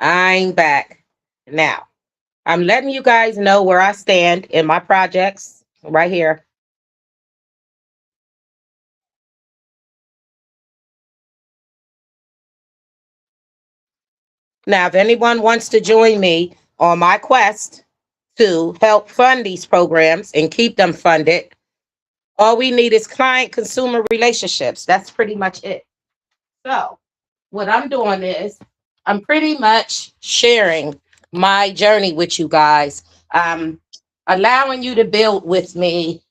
I'm back. Now, I'm letting you guys know where I stand in my projects right here. Now, if anyone wants to join me on my quest to help fund these programs and keep them funded, all we need is client consumer relationships. That's pretty much it. So, what I'm doing is I'm pretty much sharing my journey with you guys, um, allowing you to build with me,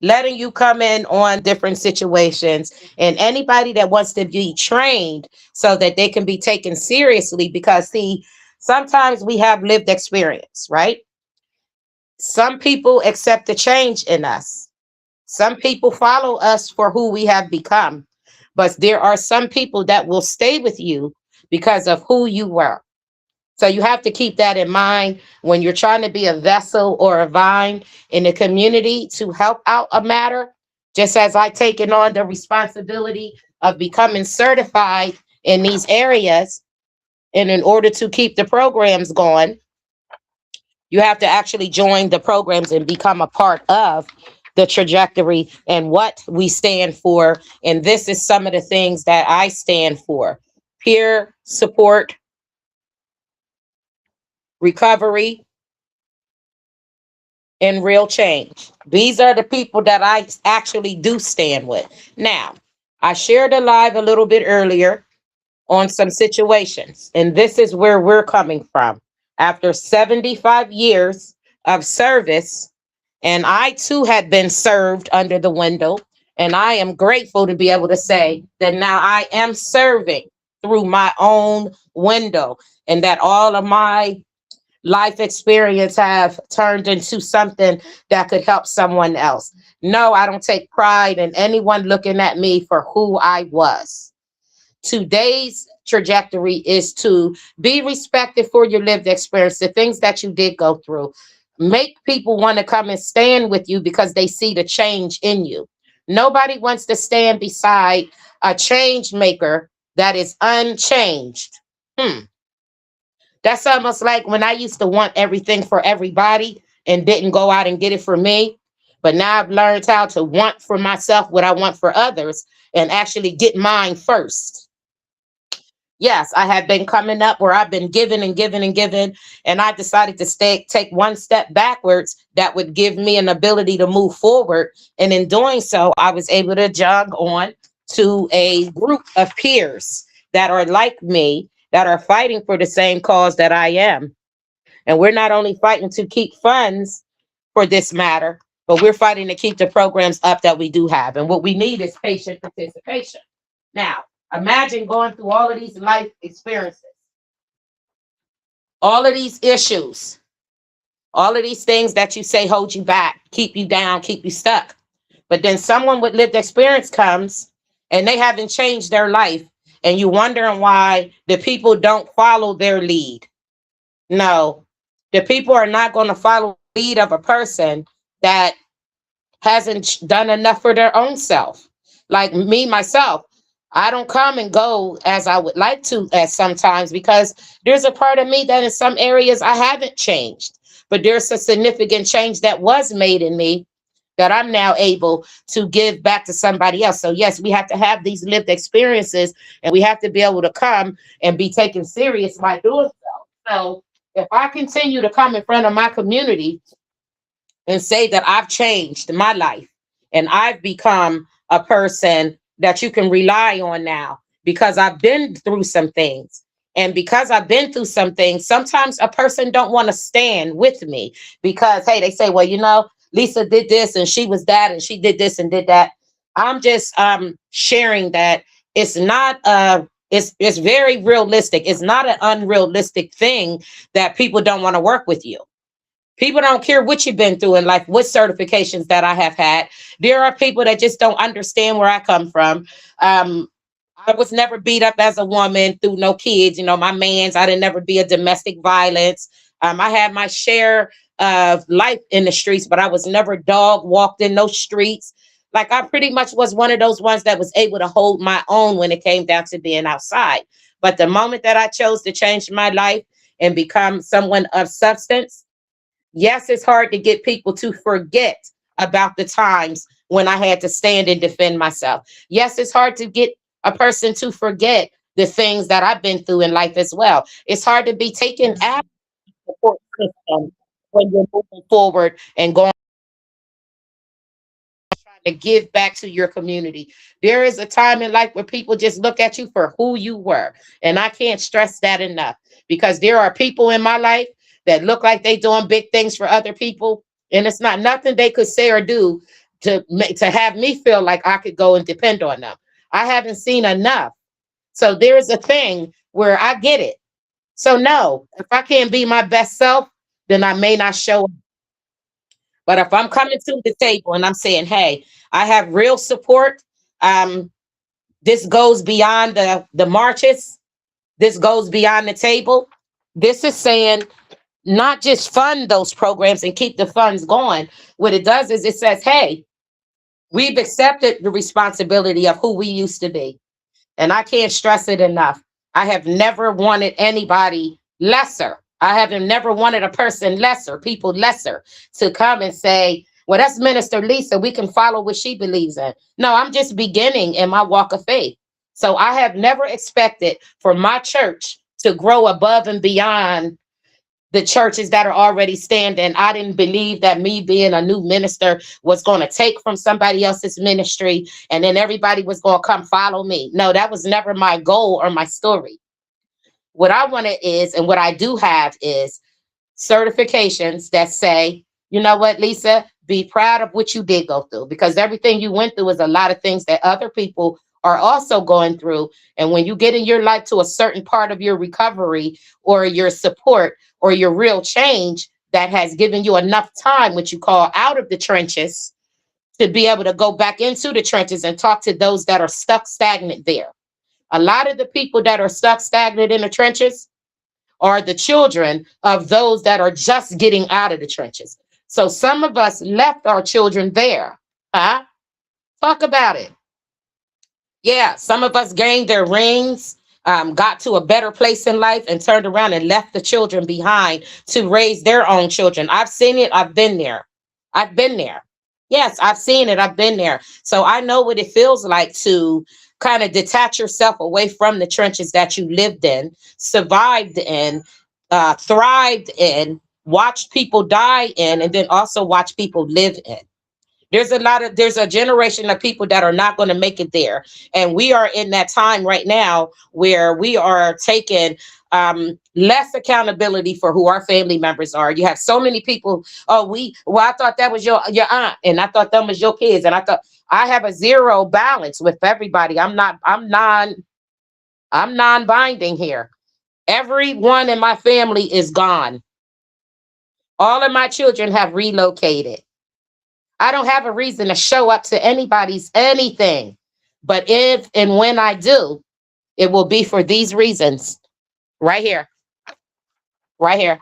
letting you come in on different situations, and anybody that wants to be trained so that they can be taken seriously. Because, see, sometimes we have lived experience, right? Some people accept the change in us. Some people follow us for who we have become, but there are some people that will stay with you because of who you were. So you have to keep that in mind when you're trying to be a vessel or a vine in the community to help out a matter. Just as I taken on the responsibility of becoming certified in these areas, and in order to keep the programs going, you have to actually join the programs and become a part of the trajectory and what we stand for. And this is some of the things that I stand for: peer support, recovery, and real change. These are the people that I actually do stand with. Now, I shared a live a little bit earlier on some situations, and this is where we're coming from. After 75 years of service, and I too had been served under the window. And I am grateful to be able to say that now I am serving through my own window, and that all of my life experience have turned into something that could help someone else. No, I don't take pride in anyone looking at me for who I was. Today's trajectory is to be respected for your lived experience, the things that you did go through. Make people want to come and stand with you because they see the change in you. Nobody wants to stand beside a change maker that is unchanged. Hmm. That's almost like when I used to want everything for everybody and didn't go out and get it for me. But now I've learned how to want for myself what I want for others and actually get mine first. Yes, I have been coming up where I've been giving and giving and giving, and I decided to take one step backwards that would give me an ability to move forward. And in doing so, I was able to jog on to a group of peers that are like me, that are fighting for the same cause that I am. And we're not only fighting to keep funds for this matter, but we're fighting to keep the programs up that we do have. And what we need is patient participation. Now, imagine going through all of these life experiences, all of these issues, all of these things that you say hold you back, keep you down, keep you stuck. But then someone with lived experience comes and they haven't changed their life. And you're wondering why the people don't follow their lead. No, the people are not going to follow the lead of a person that hasn't done enough for their own self. Like me, myself, I don't come and go as I would like to at sometimes because there's a part of me that in some areas I haven't changed. But there's a significant change that was made in me that I'm now able to give back to somebody else. So yes, we have to have these lived experiences and we have to be able to come and be taken serious by doing so. So if I continue to come in front of my community and say that I've changed my life and I've become a person that you can rely on now because I've been through some things. And because I've been through some things, sometimes a person don't want to stand with me because, hey, they say, well, Lisa did this and she was that and she did this and did that. I'm just sharing that it's not it's very realistic. It's not an unrealistic thing that people don't want to work with you. People don't care what you've been through in life, what certifications that I have had. There are people that just don't understand where I come from. I was never beat up as a woman through no kids. My man's, I didn't never be a domestic violence. I had my share of life in the streets, but I was never dog walked in those streets. Like I pretty much was one of those ones that was able to hold my own when it came down to being outside. But the moment that I chose to change my life and become someone of substance. Yes, it's hard to get people to forget about the times when I had to stand and defend myself. Yes, it's hard to get a person to forget the things that I've been through in life as well. It's hard to be taken out of the support system when you're moving forward and going to give back to your community. There is a time in life where people just look at you for who you were. And I can't stress that enough, because there are people in my life that look like they doing big things for other people. And it's not nothing they could say or do to have me feel like I could go and depend on them. I haven't seen enough. So there's a thing where I get it. So no, if I can't be my best self, then I may not show up. But if I'm coming to the table and I'm saying, hey, I have real support, um, this goes beyond the marches, this goes beyond the table. This is saying not just fund those programs and keep the funds going. What it does is it says, hey, we've accepted the responsibility of who we used to be. And I can't stress it enough. I have never wanted anybody lesser. I haven't never wanted a person lesser, people lesser, to come and say, well, that's Minister Lisa. We can follow what she believes in. No, I'm just beginning in my walk of faith. So I have never expected for my church to grow above and beyond the churches that are already standing. I didn't believe that me being a new minister was going to take from somebody else's ministry and then everybody was going to come follow me. No, that was never my goal or my story. What I wanted is, and what I do have is certifications that say, you know what, Lisa, be proud of what you did go through, because everything you went through is a lot of things that other people are also going through. And when you get in your life to a certain part of your recovery or your support or your real change that has given you enough time, which you call out of the trenches, to be able to go back into the trenches and talk to those that are stuck stagnant there. A lot of the people that are stuck stagnant in the trenches are the children of those that are just getting out of the trenches. So some of us left our children there. Huh? Talk about it. Yeah, some of us gained their rings, got to a better place in life, and turned around and left the children behind to raise their own children. I've seen it. I've been there. I've been there. Yes, I've seen it. I've been there. So I know what it feels like to kind of detach yourself away from the trenches that you lived in, survived in, thrived in, watched people die in, and then also watch people live in. There's a generation of people that are not going to make it there. And we are in that time right now where we are taking less accountability for who our family members are. You have so many people, I thought that was your aunt, and I thought that was your kids. And I thought I have a zero balance with everybody. I'm non-binding here. Everyone in my family is gone. All of my children have relocated. I don't have a reason to show up to anybody's anything. But if and when I do, it will be for these reasons. Right here, right here,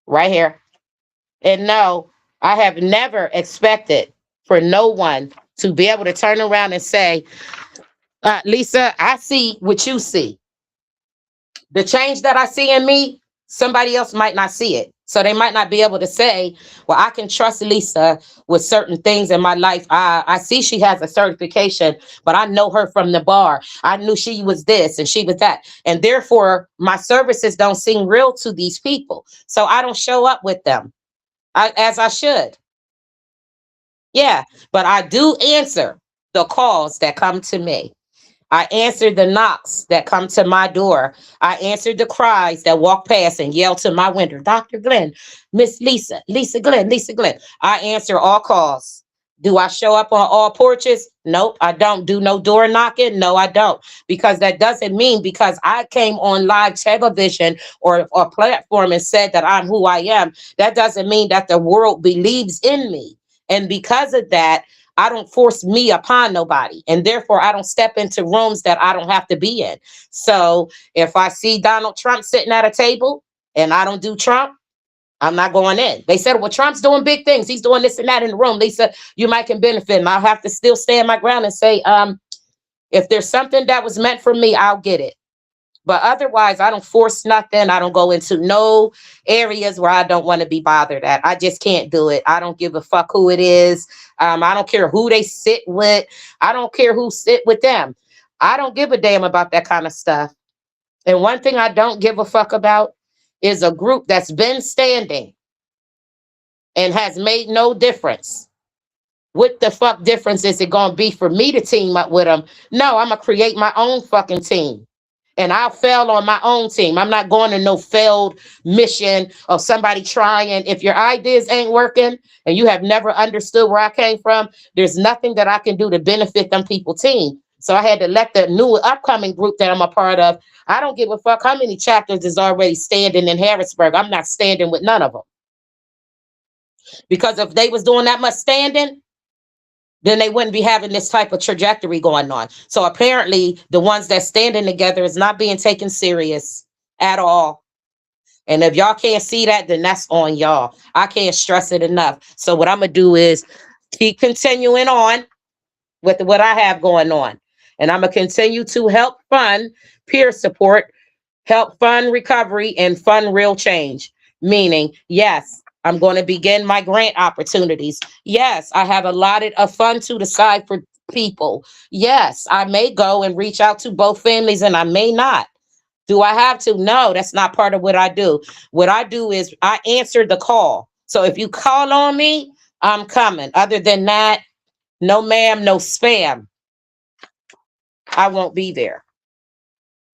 right here. And no, I have never expected for no one to be able to turn around and say, Lisa, I see what you see. The change that I see in me, somebody else might not see it. So they might not be able to say, well, I can trust Lisa with certain things in my life. I see she has a certification, but I know her from the bar. I knew she was this and she was that. And therefore, my services don't seem real to these people. So I don't show up with them as I should. Yeah, but I do answer the calls that come to me. I answered the knocks that come to my door. I answered the cries that walk past and yell to my window, Dr. Glenn, Miss Lisa, Lisa Glenn, Lisa Glenn. I answer all calls. Do I show up on all porches? Nope, I don't. Do no door knocking? No, I don't. Because that doesn't mean because I came on live television or platform and said that I'm who I am, that doesn't mean that the world believes in me. And because of that, I don't force me upon nobody. And therefore, I don't step into rooms that I don't have to be in. So if I see Donald Trump sitting at a table and I don't do Trump, I'm not going in. They said, well, Trump's doing big things. He's doing this and that in the room. Lisa, you might can benefit. And I'll have to still stand my ground and say, if there's something that was meant for me, I'll get it. But otherwise, I don't force nothing. I don't go into no areas where I don't want to be bothered at. I just can't do it. I don't give a fuck who it is. I don't care who they sit with. I don't care who sit with them. I don't give a damn about that kind of stuff. And one thing I don't give a fuck about is a group that's been standing and has made no difference. What the fuck difference is it going to be for me to team up with them? No, I'm going to create my own fucking team. And I'll fail on my own team. I'm not going to no failed mission of somebody trying. If your ideas ain't working and you have never understood where I came from, there's nothing that I can do to benefit them people team. So I had to let the new upcoming group that I'm a part of, I don't give a fuck how many chapters is already standing in Harrisburg. I'm not standing with none of them. Because if they was doing that much standing, then they wouldn't be having this type of trajectory going on. So apparently the ones that standing together is not being taken serious at all. And if y'all can't see that, then that's on y'all. I can't stress it enough. So what I'm going to do is keep continuing on with what I have going on. And I'm going to continue to help fund peer support, help fund recovery, and fund real change. Meaning, yes, I'm going to begin my grant opportunities. Yes, I have allotted a fund to the side for people. Yes, I may go and reach out to both families and I may not. Do I have to? No, that's not part of what I do. What I do is I answer the call. So if you call on me, I'm coming. Other than that, no ma'am, no spam. I won't be there.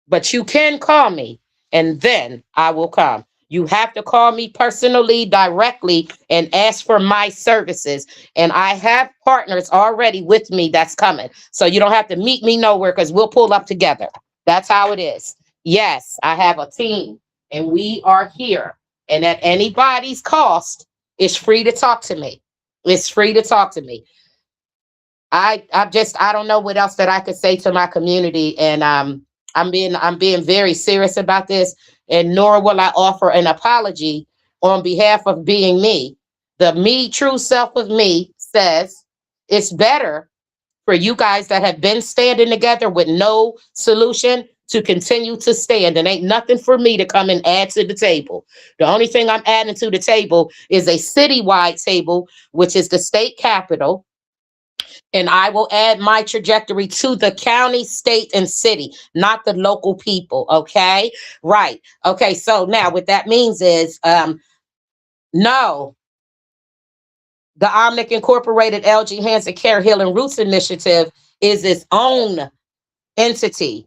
But you can call me and then I will come. You have to call me personally, directly, and ask for my services. And I have partners already with me that's coming. So you don't have to meet me nowhere because we'll pull up together. That's how it is. Yes, I have a team and we are here. And at anybody's cost, it's free to talk to me. It's free to talk to me. I don't know what else that I could say to my community. And I'm being very serious about this, and nor will I offer an apology on behalf of being me. The me, true self of me says it's better for you guys that have been standing together with no solution to continue to stand. And ain't nothing for me to come and add to the table. The only thing I'm adding to the table is a citywide table, which is the state capital. And I will add my trajectory to the county, state, and city, not the local people. Okay. Right. Okay. So now what that means is, no, the Omnic Incorporated LG Hands and Care Healing Roots Initiative is its own entity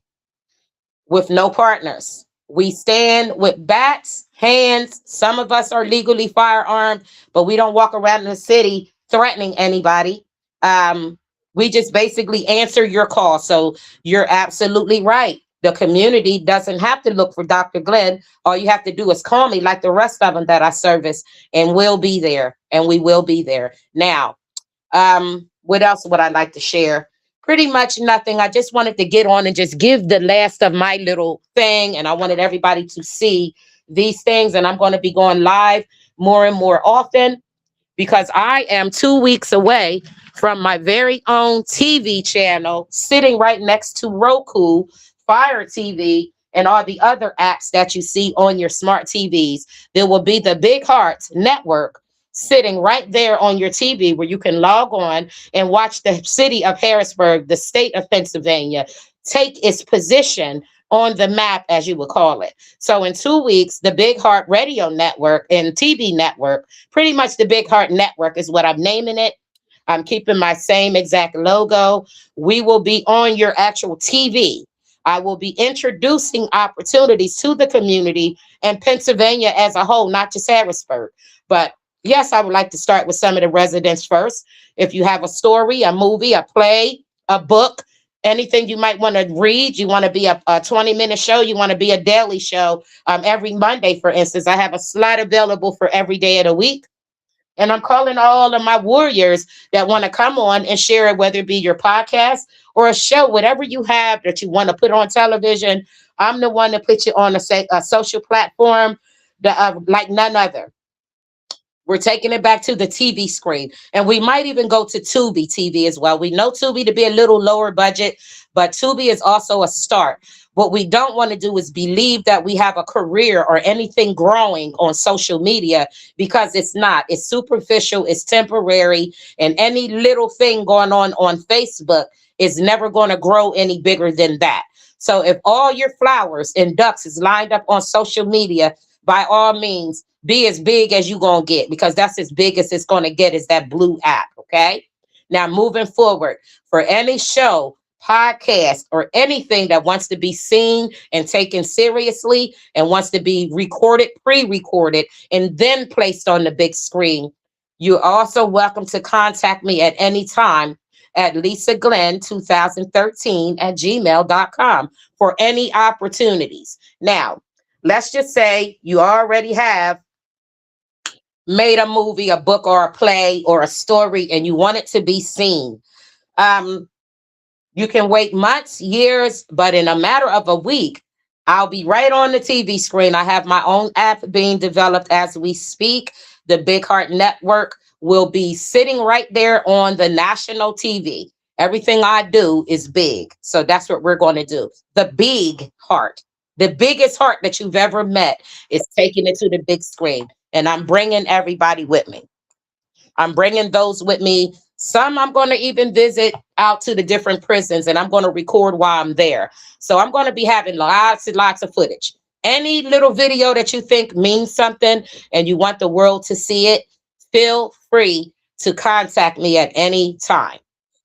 with no partners. We stand with bats, hands. Some of us are legally firearmed, but we don't walk around in the city threatening anybody. We just basically answer your call. So you're absolutely right. The community doesn't have to look for Dr. Glenn. All you have to do is call me like the rest of them that I service, and we'll be there, and we will be there. Now, what else would I like to share? Pretty much nothing. I just wanted to get on and just give the last of my little thing, and I wanted everybody to see these things, and I'm going to be going live more and more often because I am 2 weeks away from my very own TV channel sitting right next to Roku, Fire TV, and all the other apps that you see on your smart TVs. There will be the Big Heart Network sitting right there on your TV where you can log on and watch the city of Harrisburg, the state of Pennsylvania, take its position on the map, as you would call it. So in 2 weeks, the Big Heart Radio Network and TV network, pretty much the Big Heart Network is what I'm naming it. I'm keeping my same exact logo. We will be on your actual TV. I will be introducing opportunities to the community and Pennsylvania as a whole, not just Harrisburg. But yes, I would like to start with some of the residents first. If you have a story, a movie, a play, a book, anything you might want to read, you want to be a 20-minute show, you want to be a daily show, every Monday, for instance, I have a slot available for every day of the week. And I'm calling all of my warriors that want to come on and share it, whether it be your podcast or a show, whatever you have that you want to put on television. I'm the one to put you on a social platform that, like none other. We're taking it back to the TV screen. And we might even go to Tubi TV as well. We know Tubi to be a little lower budget, but Tubi is also a start. What we don't want to do is believe that we have a career or anything growing on social media, because it's not. It's superficial, it's temporary, and any little thing going on Facebook is never going to grow any bigger than that. So if all your flowers and ducks is lined up on social media, by all means, be as big as you're going to get, because that's as big as it's going to get, is that blue app. Okay. Now, moving forward, for any show, podcast, or anything that wants to be seen and taken seriously and wants to be recorded, pre-recorded, and then placed on the big screen, you're also welcome to contact me at any time at lisaglenn2013@gmail.com for any opportunities. Now, let's just say you already have made a movie, a book, or a play, or a story, and you want it to be seen. You can wait months, years, but in a matter of a week, I'll be right on the TV screen. I have my own app being developed as we speak. The Big Heart Network will be sitting right there on the national TV. Everything I do is big. So that's what we're going to do. The big heart, the biggest heart that you've ever met, is taking it to the big screen. And I'm bringing everybody with me. I'm bringing those with me. Some I'm going to even visit out to the different prisons, and I'm going to record while I'm there. So I'm going to be having lots and lots of footage. Any little video that you think means something and you want the world to see it, feel free to contact me at any time.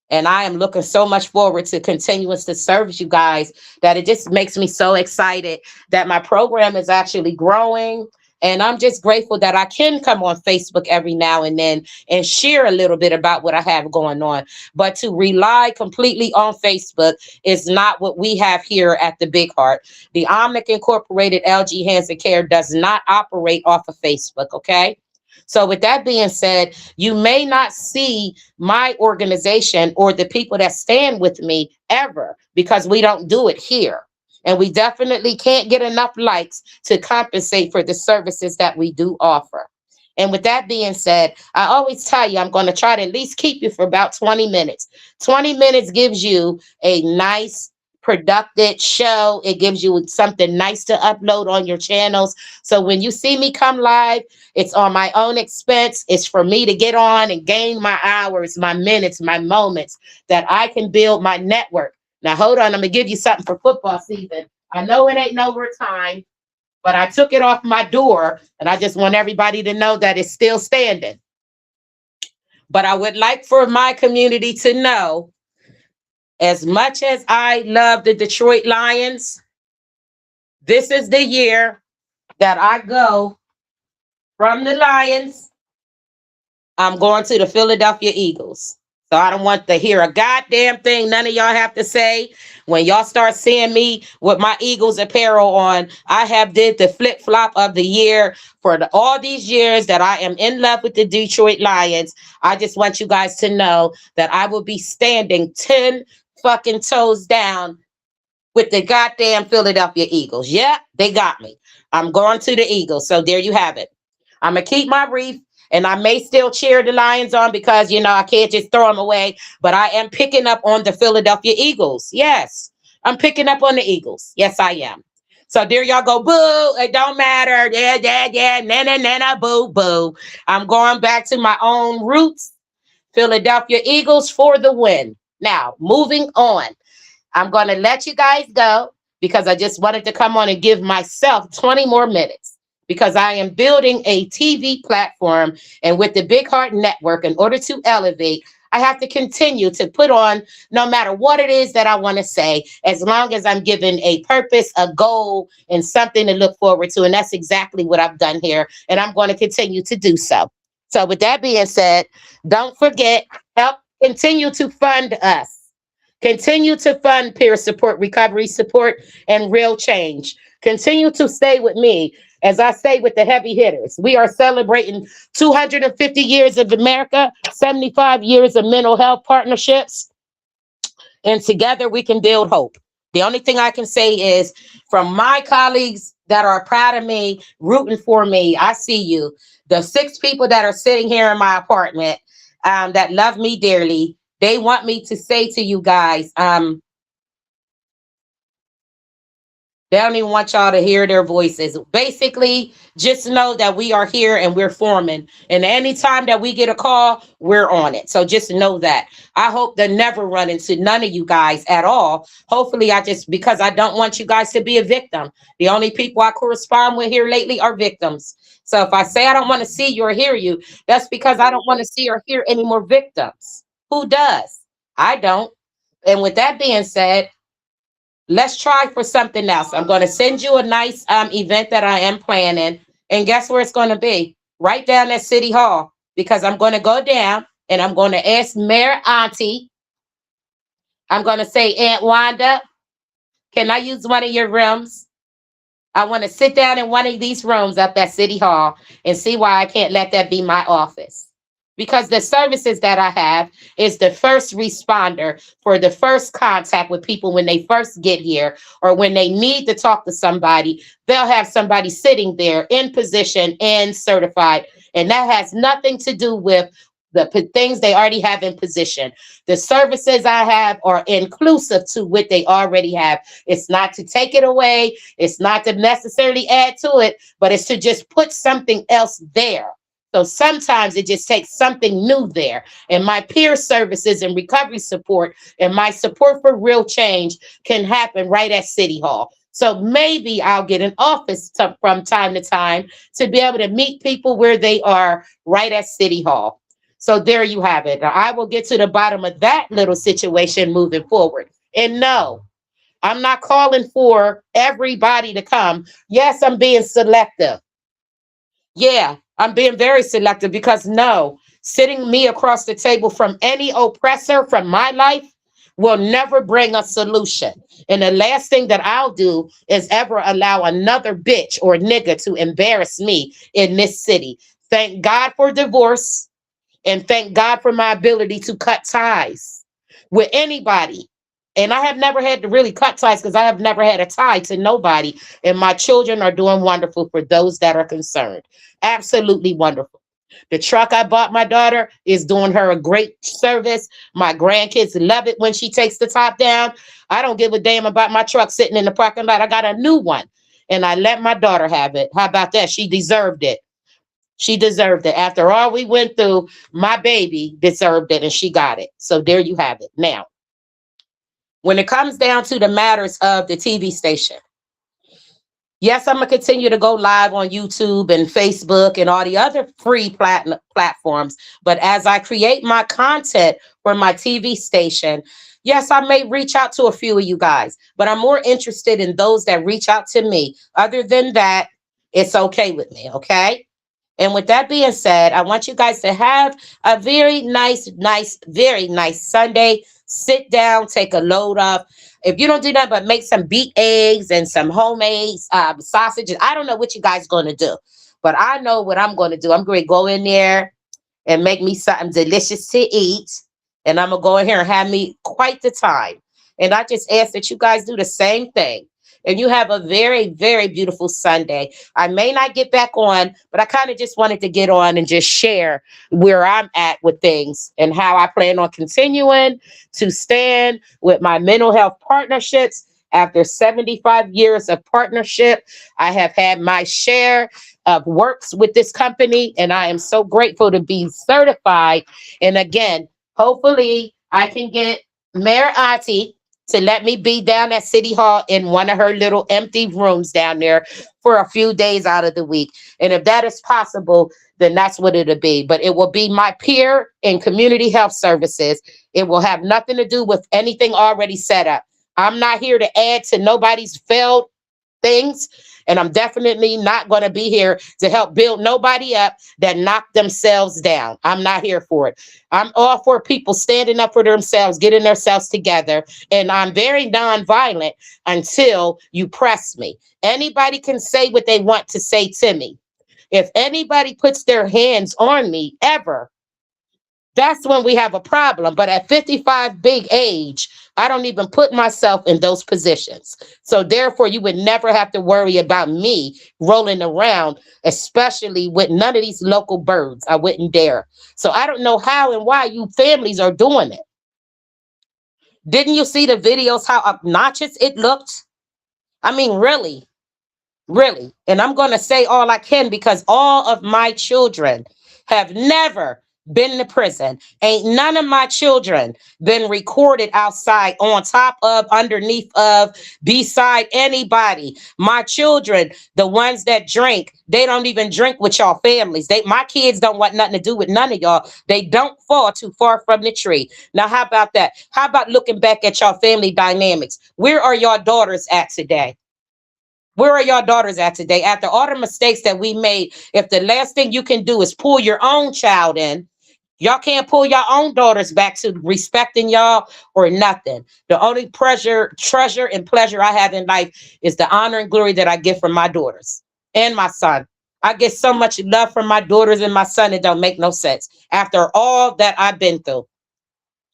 And I am looking so much forward to continuing to service you guys, that it just makes me so excited that my program is actually growing. And I'm just grateful that I can come on Facebook every now and then and share a little bit about what I have going on. But to rely completely on Facebook is not what we have here at the Big Heart. The Omnic Incorporated LG Hands and Care does not operate off of Facebook, okay? So with that being said, you may not see my organization or the people that stand with me ever, because we don't do it here. And we definitely can't get enough likes to compensate for the services that we do offer. And with that being said, I always tell you, I'm going to try to at least keep you for about 20 minutes. 20 minutes gives you a nice, productive show. It gives you something nice to upload on your channels. So when you see me come live, it's on my own expense. It's for me to get on and gain my hours, my minutes, my moments, that I can build my network. Now, hold on. I'm going to give you something for football season. I know it ain't overtime, but I took it off my door, and I just want everybody to know that it's still standing. But I would like for my community to know, as much as I love the Detroit Lions, this is the year that I go from the Lions. I'm going to the Philadelphia Eagles. So I don't want to hear a goddamn thing none of y'all have to say. When y'all start seeing me with my Eagles apparel on, I have did the flip-flop of the year for all these years that I am in love with the Detroit Lions. I just want you guys to know that I will be standing 10 fucking toes down with the goddamn Philadelphia Eagles. Yeah, they got me. I'm going to the Eagles. So there you have it. I'm going to keep my wreath. And I may still cheer the Lions on, because, you know, I can't just throw them away. But I am picking up on the Philadelphia Eagles. Yes, I'm picking up on the Eagles. Yes, I am. So there y'all go. Boo. It don't matter. Yeah. Nana, boo, boo. I'm going back to my own roots. Philadelphia Eagles for the win. Now, moving on. I'm going to let you guys go, because I just wanted to come on and give myself 20 more minutes. Because I am building a TV platform, and with the Big Heart Network, in order to elevate, I have to continue to put on, no matter what it is that I want to say, as long as I'm given a purpose, a goal, and something to look forward to. And that's exactly what I've done here. And I'm going to continue to do so. So with that being said, don't forget, help continue to fund us. Continue to fund peer support, recovery support, and real change. Continue to stay with me. As I say with the heavy hitters, we are celebrating 250 years of America, 75 years of mental health partnerships, and together we can build hope. The only thing I can say is, from my colleagues that are proud of me, rooting for me, I see you. The 6 people that are sitting here in my apartment that love me dearly, they want me to say to you guys, They don't even want y'all to hear their voices. Basically, just know that we are here and we're forming. And anytime that we get a call, we're on it. So just know that. I hope to never run into none of you guys at all. Hopefully, because I don't want you guys to be a victim. The only people I correspond with here lately are victims. So if I say I don't want to see you or hear you, that's because I don't want to see or hear any more victims. Who does? I don't. And with that being said, let's try for something else. I'm going to send you a nice event that I am planning. And guess where it's going to be? Right down at City Hall. Because I'm going to go down and I'm going to ask Mayor Auntie. I'm going to say, Aunt Wanda, can I use one of your rooms? I want to sit down in one of these rooms up at City Hall and see why I can't let that be my office. Because the services that I have is the first responder for the first contact with people when they first get here or when they need to talk to somebody. They'll have somebody sitting there in position and certified. And that has nothing to do with the things they already have in position. The services I have are inclusive to what they already have. It's not to take it away. It's not to necessarily add to it, but it's to just put something else there. So sometimes it just takes something new there. And my peer services and recovery support and my support for real change can happen right at City Hall. So maybe I'll get an office from time to time to be able to meet people where they are right at City Hall. So there you have it. Now, I will get to the bottom of that little situation moving forward. And no, I'm not calling for everybody to come. Yes, I'm being selective. Yeah, I'm being very selective because no, sitting me across the table from any oppressor from my life will never bring a solution. And the last thing that I'll do is ever allow another bitch or nigga to embarrass me in this city. Thank God for divorce. And thank God for my ability to cut ties with anybody. And I have never had to really cut ties because I have never had a tie to nobody. And my children are doing wonderful for those that are concerned. Absolutely wonderful. The truck I bought my daughter is doing her a great service. My grandkids love it when she takes the top down. I don't give a damn about my truck sitting in the parking lot. I got a new one and I let my daughter have it. How about that? She deserved it. She deserved it. After all we went through, my baby deserved it and she got it. So there you have it. Now, when it comes down to the matters of the TV station, yes, I'm going to continue to go live on YouTube and Facebook and all the other free platforms. But as I create my content for my TV station, yes, I may reach out to a few of you guys, but I'm more interested in those that reach out to me. Other than that, it's okay with me. Okay. And with that being said, I want you guys to have a very very nice Sunday. Sit down, take a load off. If you don't do that, but make some beat eggs and some homemade sausages. I don't know what you guys going to do, but I know what I'm going to do. I'm going to go in there and make me something delicious to eat. And I'm going to go in here and have me quite the time. And I just ask that you guys do the same thing. And you have a very, very beautiful Sunday. I may not get back on, but I kind of just wanted to get on and just share where I'm at with things and how I plan on continuing to stand with my mental health partnerships. After 75 years of partnership, I have had my share of works with this company, and I am so grateful to be certified. And again, hopefully I can get Mayor Auntie to let me be down at City Hall in one of her little empty rooms down there for a few days out of the week. And if that is possible, then that's what it'll be. But it will be my peer in community health services. It will have nothing to do with anything already set up. I'm not here to add to nobody's failed things. And I'm definitely not going to be here to help build nobody up that knocked themselves down. I'm not here for it. I'm all for people standing up for themselves, getting themselves together. And I'm very nonviolent until you press me. Anybody can say what they want to say to me. If anybody puts their hands on me ever, that's when we have a problem. But at 55 big age, I don't even put myself in those positions. So therefore, you would never have to worry about me rolling around, especially with none of these local birds. I wouldn't dare. So I don't know how and why you families are doing it. Didn't you see the videos, how obnoxious it looked? I mean, really, really. And I'm going to say all I can because all of my children have never been to prison. Ain't none of my children been recorded outside, on top of, underneath of, beside anybody. My children, the ones that drink, they don't even drink with y'all families. My kids don't want nothing to do with none of y'all. They don't fall too far from the tree. Now, how about that? How about looking back at y'all family dynamics? Where are y'all daughters at today? Where are your daughters at today? After all the mistakes that we made, if the last thing you can do is pull your own child in, y'all can't pull your own daughters back to respecting y'all or nothing. The only treasure, and pleasure I have in life is the honor and glory that I get from my daughters and my son. I get so much love from my daughters and my son, it don't make no sense. After all that I've been through,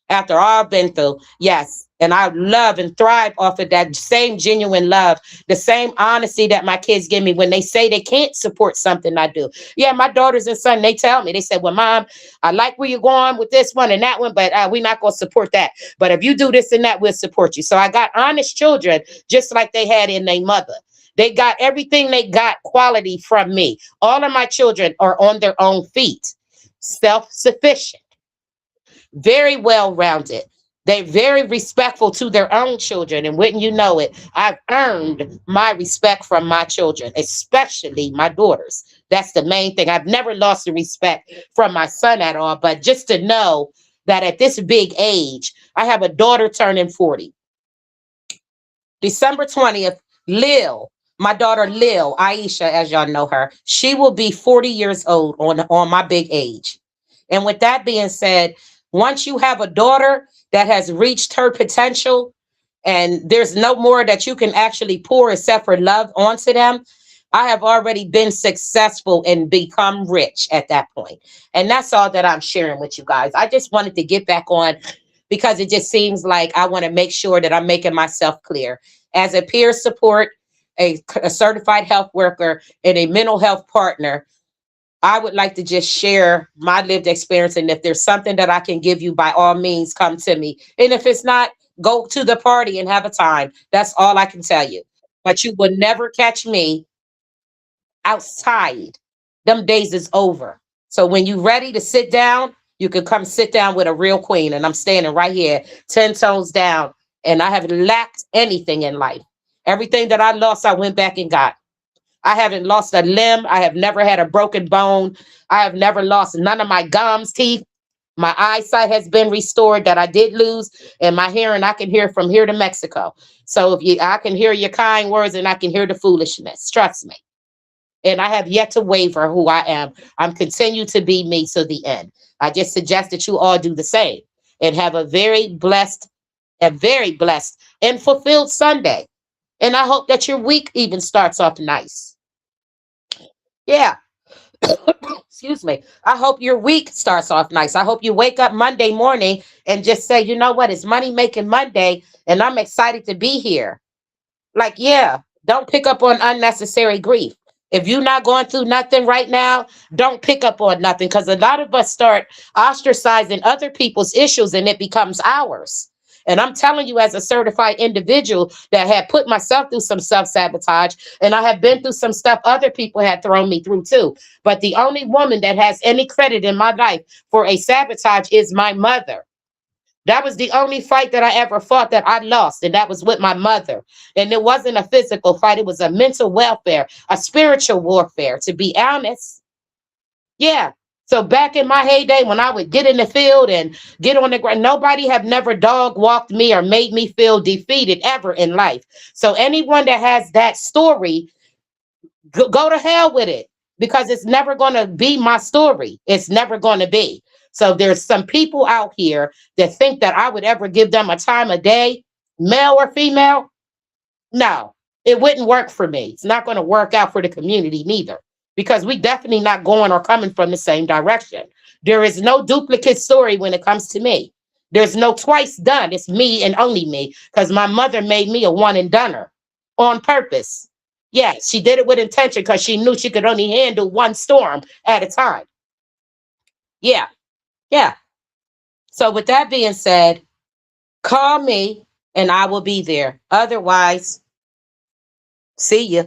after all I've been through. Yes. And I love and thrive off of that same genuine love, the same honesty that my kids give me when they say they can't support something I do. Yeah, my daughters and son, they tell me, they said, well, Mom, I like where you're going with this one and that one, but we're not going to support that. But if you do this and that, we'll support you. So I got honest children, just like they had in their mother. They got everything they got quality from me. All of my children are on their own feet, self-sufficient, very well rounded. They're very respectful to their own children. And wouldn't you know it, I've earned my respect from my children, especially my daughters. That's the main thing. I've never lost the respect from my son at all. But just to know that at this big age, I have a daughter turning 40. December 20th, Lil, my daughter Lil, Aisha, as y'all know her, she will be 40 years old on my big age. And with that being said, once you have a daughter that has reached her potential and there's no more that you can actually pour except for love onto them, I have already been successful and become rich at that point. And that's all that I'm sharing with you guys. I just wanted to get back on because it just seems like I want to make sure that I'm making myself clear. As a peer support, a certified health worker, and a mental health partner, I would like to just share my lived experience. And if there's something that I can give you, by all means, come to me. And if it's not, go to the party and have a time. That's all I can tell you. But you will never catch me outside. Them days is over. So when you ready to sit down, you can come sit down with a real queen. And I'm standing right here, 10 toes down. And I haven't lacked anything in life. Everything that I lost, I went back and got. I haven't lost a limb. I have never had a broken bone. I have never lost none of my gums, teeth. My eyesight has been restored that I did lose, and my hearing, I can hear from here to Mexico. So I can hear your kind words and I can hear the foolishness. Trust me. And I have yet to waver who I am. I'm continue to be me to the end. I just suggest that you all do the same and have a very blessed and fulfilled Sunday. And I hope that your week even starts off nice. Yeah. Excuse me. I hope your week starts off nice. I hope you wake up Monday morning and just say, you know what? It's Money Making Monday, and I'm excited to be here. Like, yeah, don't pick up on unnecessary grief. If you're not going through nothing right now, don't pick up on nothing because a lot of us start ostracizing other people's issues and it becomes ours. And I'm telling you, as a certified individual that had put myself through some self sabotage, and I have been through some stuff other people had thrown me through too. But the only woman that has any credit in my life for a sabotage is my mother. That was the only fight that I ever fought that I lost, and that was with my mother. And it wasn't a physical fight, it was a mental welfare, a spiritual warfare, to be honest. Yeah. So back in my heyday, when I would get in the field and get on the ground, nobody have never dog walked me or made me feel defeated ever in life. So anyone that has that story, go to hell with it because it's never going to be my story. It's never going to be. So there's some people out here that think that I would ever give them a time of day, male or female. No, it wouldn't work for me. It's not going to work out for the community neither because we definitely not going or coming from the same direction. There is no duplicate story when it comes to me. There's no twice done. It's me and only me because my mother made me a one and doneer on purpose. Yeah, she did it with intention because she knew she could only handle one storm at a time. Yeah, yeah. So with that being said, call me and I will be there. Otherwise, See ya.